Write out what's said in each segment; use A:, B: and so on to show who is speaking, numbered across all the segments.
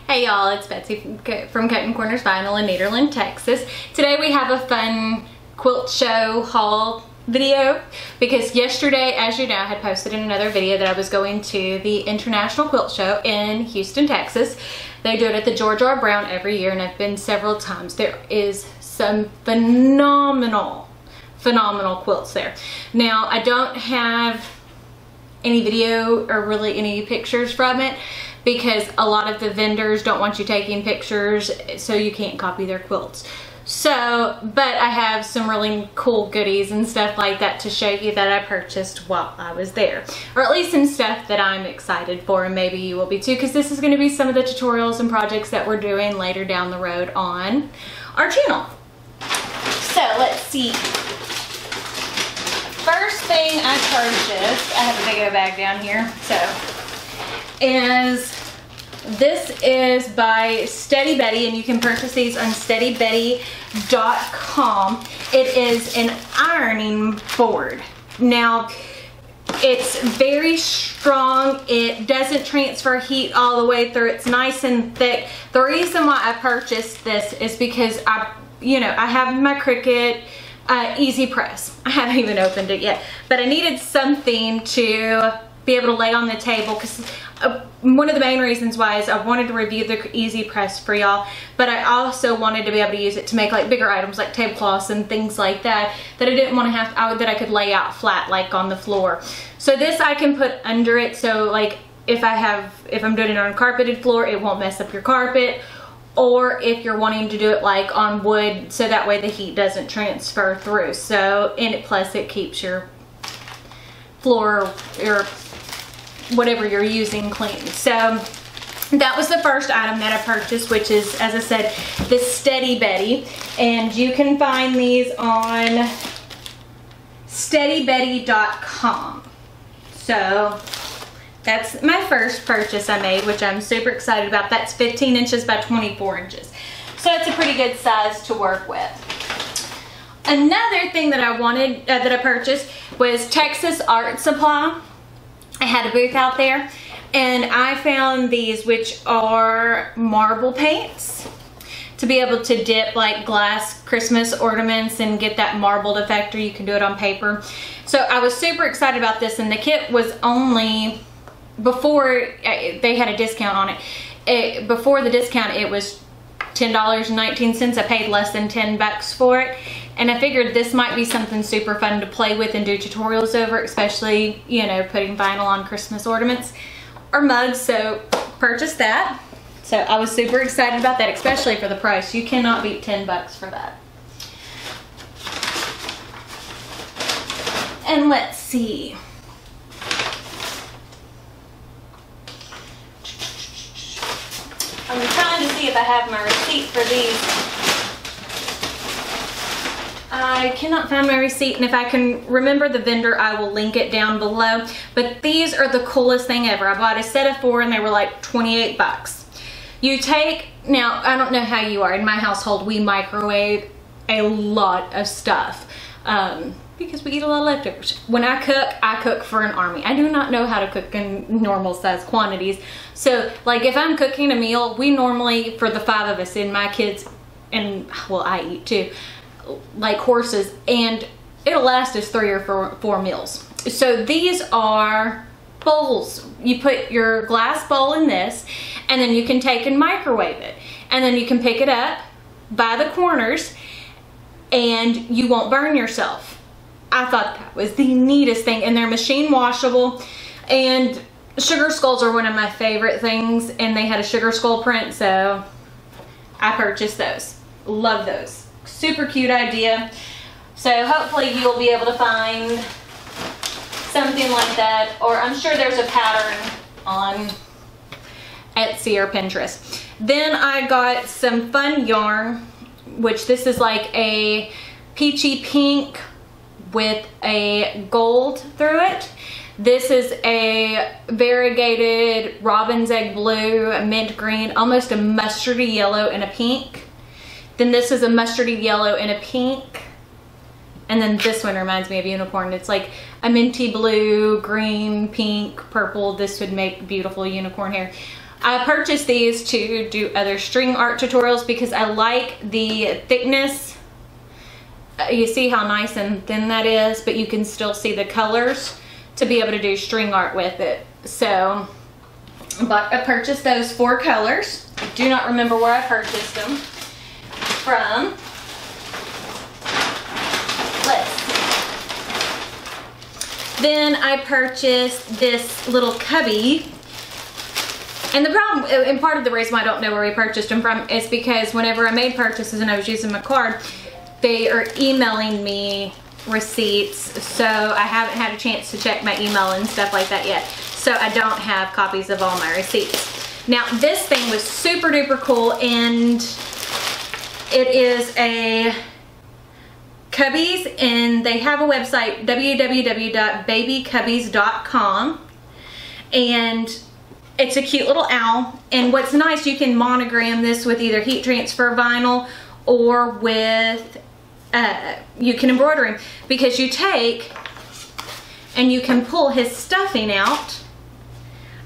A: Hey y'all, it's Betsy from Cuttin Corners Vinyl in Nederland, Texas. Today we have a fun quilt show haul video because yesterday, as you know, I had posted in another video that I was going to the International Quilt Show in Houston, Texas. They do it at the George R. Brown every year and I've been several times. There is some phenomenal quilts there. Now, I don't have any video or really any pictures from it because a lot of the vendors don't want you taking pictures, so you can't copy their quilts. So, but I have some really cool goodies and stuff like that to show you that I purchased while I was there. Or at least some stuff that I'm excited for, and maybe you will be too, because this is going to be some of the tutorials and projects that we're doing later down the road on our channel. So, let's see. First thing I purchased, I have a big old bag down here, so, this is by Steady Betty, and you can purchase these on steadybetty.com. It is an ironing board. Now, it's very strong. It doesn't transfer heat all the way through. It's nice and thick. The reason why I purchased this is because I have my Cricut Easy Press. I haven't even opened it yet, but I needed something to be able to lay on the table because one of the main reasons why is I wanted to review the Easy Press for y'all, but I also wanted to be able to use it to make like bigger items like tablecloths and things like that that I didn't want to have, that I could lay out flat like on the floor. So this I can put under it, so like if I'm doing it on a carpeted floor, it won't mess up your carpet. Or if you're wanting to do it like on wood, so that way the heat doesn't transfer through. So, and plus it keeps your floor or whatever you're using clean. So that was the first item that I purchased, which is, as I said, the Steady Betty. And you can find these on steadybetty.com. So that's my first purchase I made, which I'm super excited about. That's 15 inches by 24 inches. So it's a pretty good size to work with. Another thing that I wanted, that I purchased was Texas Art Supply. I had a booth out there and I found these, which are marble paints to be able to dip like glass Christmas ornaments and get that marbled effect, or you can do it on paper. So I was super excited about this, and the kit was only, before they had a discount on it, before the discount it was $10.19. I paid less than 10 bucks for it, and I figured this might be something super fun to play with and do tutorials over, especially, you know, putting vinyl on Christmas ornaments or mugs. So purchased that. So I was super excited about that, especially for the price. You cannot beat 10 bucks for that. And let's see. I'm trying to see if I have my receipt for these. I cannot find my receipt, and if I can remember the vendor, I will link it down below. But these are the coolest thing ever. I bought a set of 4 and they were like 28 bucks. You take, now I don't know how you are, in my household we microwave a lot of stuff because we eat a lot of leftovers. When I cook for an army. I do not know how to cook in normal size quantities. So like if I'm cooking a meal, we normally, for the 5 of us and my kids, and well I eat too, like horses, and it'll last us 3 or 4 meals. So these are bowls. You put your glass bowl in this, and then you can take and microwave it, and then you can pick it up by the corners and you won't burn yourself. I thought that was the neatest thing, and they're machine washable, and sugar skulls are one of my favorite things, and they had a sugar skull print, so I purchased those. Love those. Super cute idea. So hopefully you'll be able to find something like that, or I'm sure there's a pattern on Etsy or Pinterest. Then I got some fun yarn, which this is like a peachy pink with a gold through it. This is a variegated robin's egg blue, a mint green, almost a mustardy yellow and a pink. Then this is a mustardy yellow and a pink. And then this one reminds me of unicorn. It's like a minty blue, green, pink, purple. This would make beautiful unicorn hair. I purchased these to do other string art tutorials because I like the thickness. You see how nice and thin that is, but you can still see the colors to be able to do string art with it. So, but I purchased those 4 colors. I do not remember where I purchased them from. Let's see. Then I purchased this little cubby. And the problem, and part of the reason why I don't know where we purchased them from is because whenever I made purchases and I was using my card, they are emailing me receipts, so I haven't had a chance to check my email and stuff like that yet. So I don't have copies of all my receipts. Now this thing was super duper cool, and it is a Cubbies, and they have a website, www.babycubbies.com, and it's a cute little owl. And what's nice, you can monogram this with either heat transfer vinyl or with you can embroider him, because you take and you can pull his stuffing out,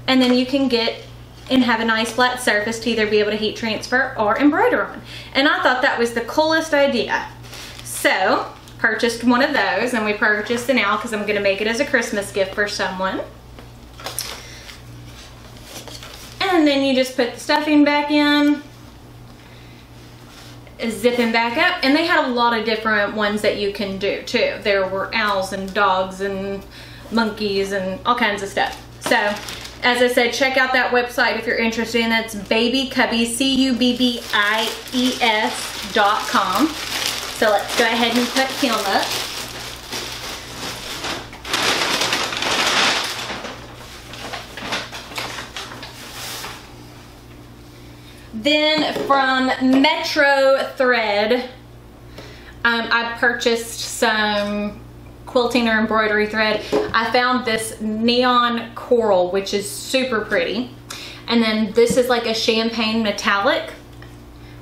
A: and then you can get and have a nice flat surface to either be able to heat transfer or embroider on. And I thought that was the coolest idea. So purchased one of those, and we purchased an owl because I'm going to make it as a Christmas gift for someone. And then you just put the stuffing back in, zip him back up, and they had a lot of different ones that you can do too. There were owls and dogs and monkeys and all kinds of stuff. So as I said, check out that website if you're interested, and that's babycubbies, CUBBIES.com. So let's go ahead and put him up. Then from Metro Thread, I purchased some quilting or embroidery thread. I found this neon coral, which is super pretty. And then this is like a champagne metallic,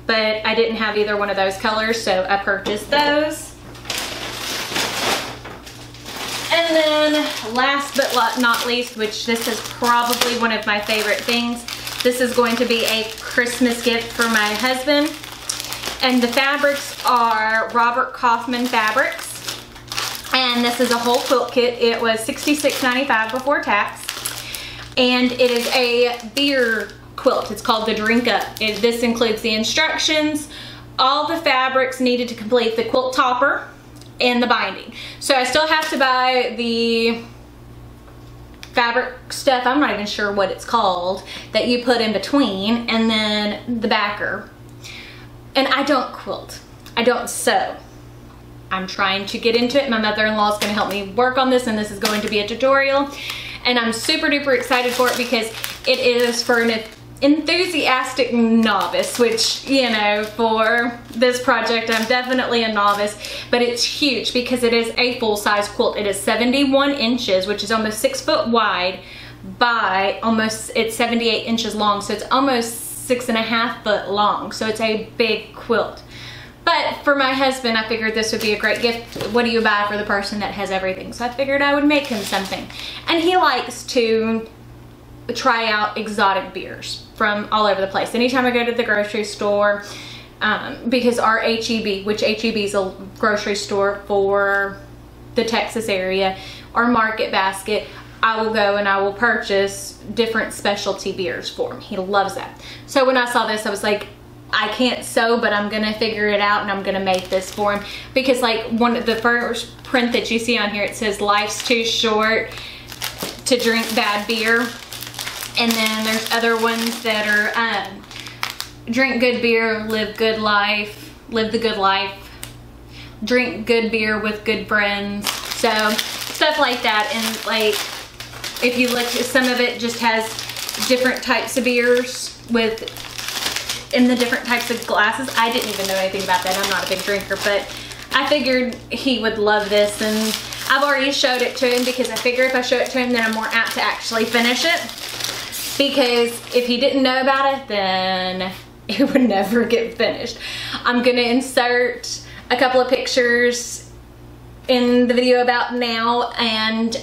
A: but I didn't have either one of those colors, so I purchased those. And then last but not least, which this is probably one of my favorite things, this is going to be a Christmas gift for my husband. And the fabrics are Robert Kaufman fabrics. And this is a whole quilt kit. It was $66.95 before tax. And it is a beer quilt. It's called the Drink Up. This includes the instructions, all the fabrics needed to complete the quilt topper, and the binding. So I still have to buy the fabric stuff, I'm not even sure what it's called, that you put in between, and then the backer. And I don't quilt. I don't sew. I'm trying to get into it. My mother-in-law is going to help me work on this, and this is going to be a tutorial. And I'm super duper excited for it because it is for an enthusiastic novice, which, you know, for this project I'm definitely a novice, but it's huge because it is a full-size quilt. It is 71 inches, which is almost 6 foot wide by almost, it's 78 inches long, so it's almost 6.5 foot long. So it's a big quilt. But for my husband, I figured this would be a great gift. What do you buy for the person that has everything? So I figured I would make him something. And he likes to try out exotic beers from all over the place. Anytime I go to the grocery store, because our HEB, which HEB is a grocery store for the Texas area, our Market Basket, I will go and I will purchase different specialty beers for him. He loves that. So when I saw this, I was like, I can't sew, but I'm gonna figure it out and I'm gonna make this for him. Because like one of the first print that you see on here, it says life's too short to drink bad beer. And then there's other ones that are drink good beer, live good life, live the good life, drink good beer with good friends. So stuff like that. And like, if you look, some of it just has different types of beers with in the different types of glasses. I didn't even know anything about that. I'm not a big drinker, but I figured he would love this, and I've already showed it to him because I figure if I show it to him, then I'm more apt to actually finish it. Because if he didn't know about it, then it would never get finished. I'm gonna insert a couple of pictures in the video about now, and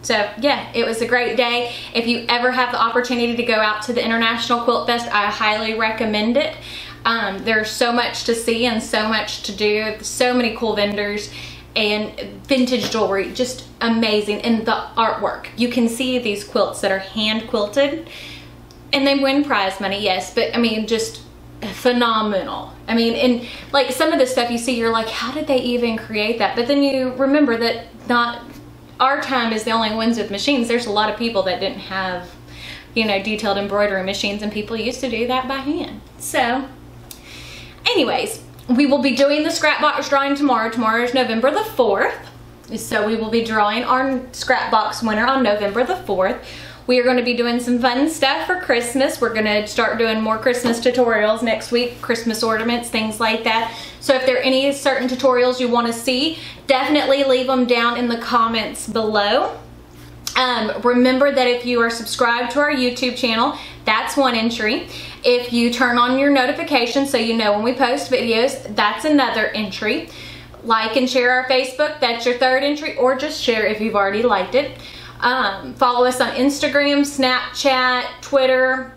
A: So yeah, it was a great day. If you ever have the opportunity to go out to the International Quilt Fest, I highly recommend it. There's so much to see and so much to do, so many cool vendors and vintage jewelry, just amazing. And the artwork, you can see these quilts that are hand quilted and they win prize money, yes, but I mean, just phenomenal. I mean, and like some of the stuff you see, you're like, how did they even create that? But then you remember that not our time is the only ones with machines. There's a lot of people that didn't have, you know, detailed embroidery machines, and people used to do that by hand. So anyways, we will be doing the scrap box drawing tomorrow. Tomorrow is November the 4th. So we will be drawing our scrap box winner on November the 4th. We are going to be doing some fun stuff for Christmas. We're going to start doing more Christmas tutorials next week, Christmas ornaments, things like that. So if there are any certain tutorials you want to see, definitely leave them down in the comments below. Remember that if you are subscribed to our YouTube channel, that's one entry. If you turn on your notifications so you know when we post videos, that's another entry. Like and share our Facebook, that's your third entry, or just share if you've already liked it. Follow us on Instagram, Snapchat, Twitter.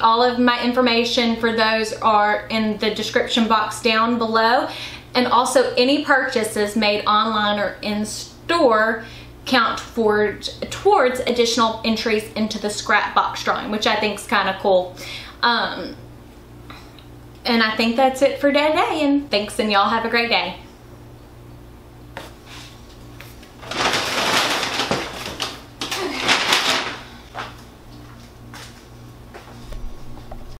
A: All of my information for those are in the description box down below. And also any purchases made online or in store count towards additional entries into the scrap box drawing, which I think is kind of cool. And I think that's it for today, and thanks, and y'all have a great day.